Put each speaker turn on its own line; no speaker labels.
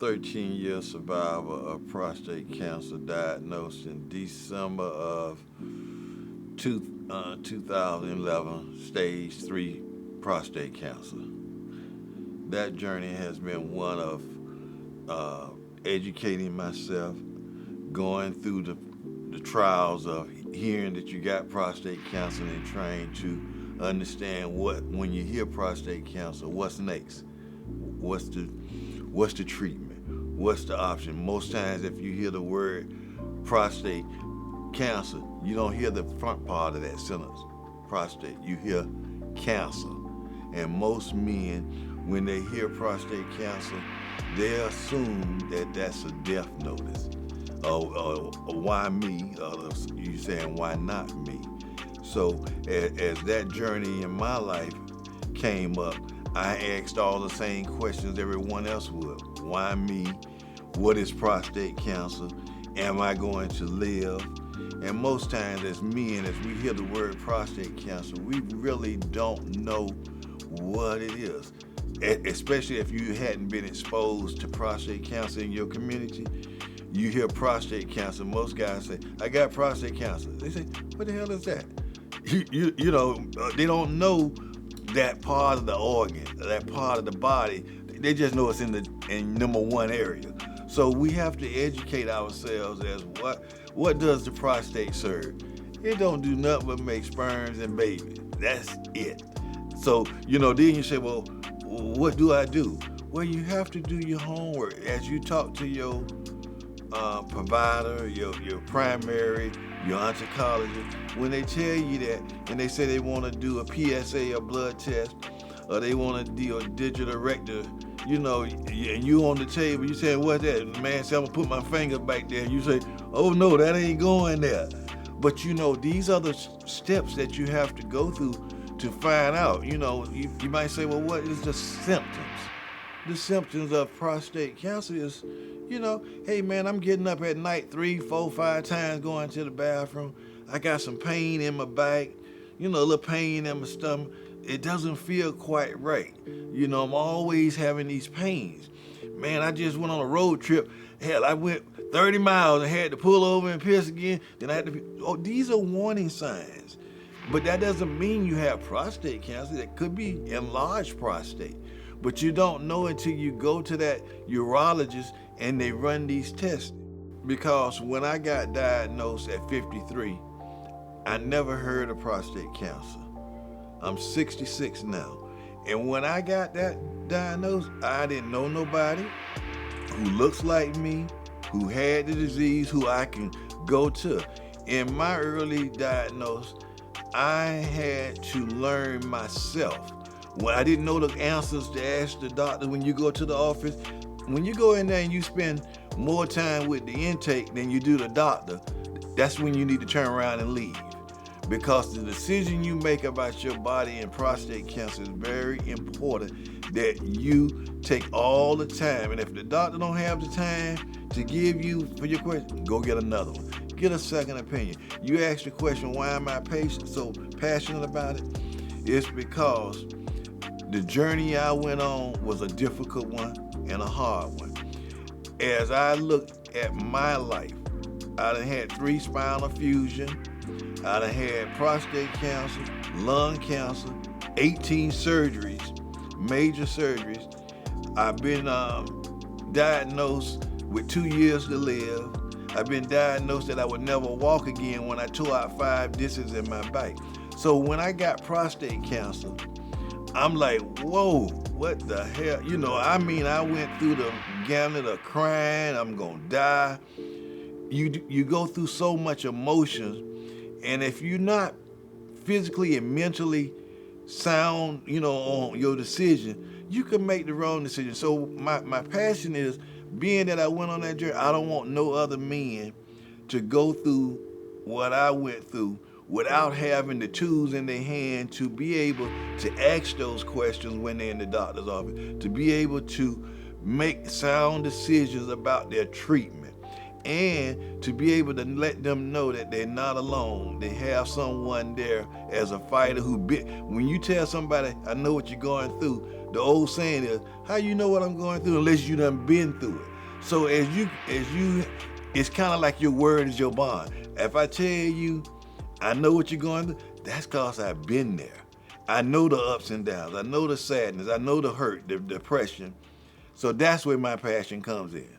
13-year survivor of prostate cancer, diagnosed in December of 2011, stage 3 prostate cancer. That journey has been one of educating myself, going through the trials of hearing that you got prostate cancer and trying to understand when you hear prostate cancer, what's next? What's the treatment? What's the option? Most times if you hear the word prostate cancer, you don't hear the front part of that sentence, prostate. You hear cancer. And most men, when they hear prostate cancer, they assume that that's a death notice. Why me? You saying, why not me? So as that journey in my life came up, I asked all the same questions everyone else would. Why me? What is prostate cancer? Am I going to live? And most times as men, as we hear the word prostate cancer, we really don't know what it is. Especially if you hadn't been exposed to prostate cancer in your community. You hear prostate cancer, most guys say, I got prostate cancer. They say, what the hell is that? You know, they don't know that part of the organ, that part of the body. They just know it's in number one area. So we have to educate ourselves as what does the prostate serve? It don't do nothing but make sperms and babies. That's it. So, you know, then you say, well, what do I do? Well, you have to do your homework as you talk to your provider, your primary, your oncologist. When they tell you that and they say they want to do a PSA, a blood test, or they want to do a digital rectal, you know, and you on the table, you say, what's that? And the man say, I'm going to put my finger back there. And you say, oh no, that ain't going there. But you know, these are the steps that you have to go through to find out. You know, you might say, well, what is the symptoms? The symptoms of prostate cancer is, you know, hey man, I'm getting up at night 3, 4, 5 times going to the bathroom. I got some pain in my back, you know, a little pain in my stomach. It doesn't feel quite right. You know, I'm always having these pains. Man, I just went on a road trip. Hell, I went 30 miles and had to pull over and piss again. Then I had to, these are warning signs. But that doesn't mean you have prostate cancer. It could be enlarged prostate. But you don't know until you go to that urologist and they run these tests. Because when I got diagnosed at 53, I never heard of prostate cancer. I'm 66 now. And when I got that diagnosed, I didn't know nobody who looks like me, who had the disease, who I can go to. In my early diagnosis, I had to learn myself. When I didn't know the answers to ask the doctor when you go to the office, when you go in there and you spend more time with the intake than you do the doctor, that's when you need to turn around and leave. Because the decision you make about your body and prostate cancer is very important, that you take all the time. And if the doctor don't have the time to give you for your question, go get another one. Get a second opinion. You ask the question, why am I so passionate about it? It's because the journey I went on was a difficult one and a hard one. As I look at my life, I done had 3 spinal fusion. I done had prostate cancer, lung cancer, 18 surgeries, major surgeries. I've been diagnosed with 2 years to live. I've been diagnosed that I would never walk again when I tore out 5 discs in my back. So when I got prostate cancer, I'm like, whoa, what the hell? You know, I mean, I went through the gamut of crying, I'm gonna die. You go through so much emotions, and if you're not physically and mentally sound, you know, on your decision, you can make the wrong decision. So my passion is, being that I went on that journey, I don't want no other men to go through what I went through without having the tools in their hand to be able to ask those questions when they're in the doctor's office, to be able to make sound decisions about their treatment, and to be able to let them know that they're not alone. They have someone there as a fighter who when you tell somebody, I know what you're going through, the old saying is, how you know what I'm going through unless you done been through it? So as you, it's kind of like your word is your bond. If I tell you, I know what you're going through, that's because I've been there. I know the ups and downs. I know the sadness. I know the hurt, the depression. So that's where my passion comes in.